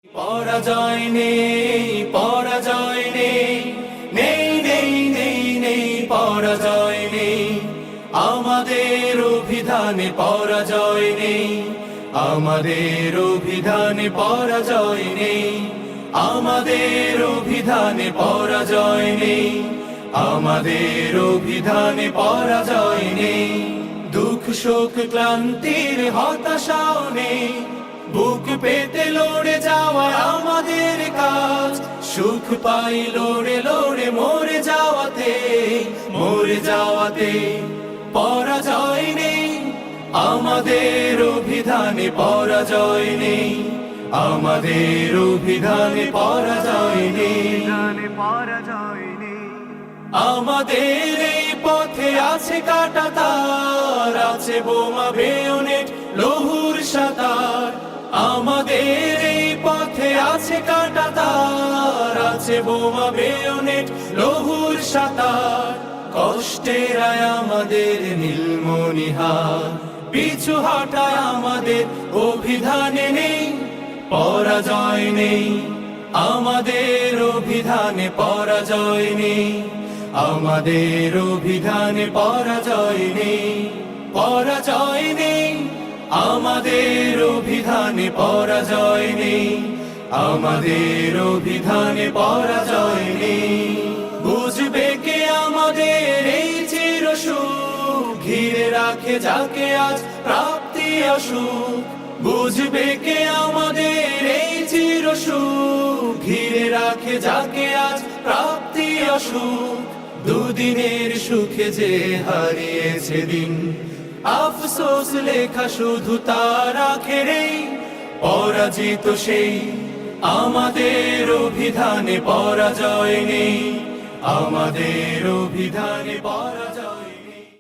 পরাজয় নেই, পরাজয় নেই, নেই নেই নেই নেই পরাজয় নেই, আমাদের অভিধানে পরাজয় নেই, আমাদের অভিধানে পরাজয় নেই, আমাদের অভিধানে পরাজয় নেই, আমাদের অভিধানে পরাজয় নেই। দুঃখ শোক ক্লান্তির হতাশাও নেই, বুক পেতে লড়ে যাওয়া আমাদের কাজ, সুখ পাই লড়ে লড়ে মরে যাওয়াতে, মরে যাওয়াতে। পরাজয় নেই, আমাদের অভিধানে পরাজয় নেই, আমাদের অভিধানে পরাজয় নেই, পরাজয় নেই। আমাদের এই পথে আছে কাঁটাতার, আছে বোমা বেয়োনেট লৌহুর সাতার, আমাদের এই পথে আছে কাঁটাতার, আছে বোমা বেয়োনেট লৌহুর সাতার। কষ্টের আয় আমাদের নীলমণিহার, পিছু হটায় আমাদের অভিধানে নেই, পরাজয় নেই, আমাদের অভিধানে পরাজয় নেই, আমাদের অভিধানে পরাজয় নেই, পরাজয় নেই, আমাদের অভিধানে পরাজয় নেই, আমাদের অভিধানে পরাজয় নেই। বুঝবে কে আমাদের এই চির সুখ, ঘিরে রাখে যাকে আজ প্রাপ্তি অসুখ, বুঝবে কে আমাদের এই চির সুখ, ঘিরে রাখে যাকে আজ প্রাপ্তি অসুখ। দুদিনের সুখে যে হারিয়েছে দিন, আফসোস লেখা শুধু তার আখেরেই, পরাজিত সেই আমাদের অভিধানে পরাজয় নেই, আমাদের অভিধানে পরাজয়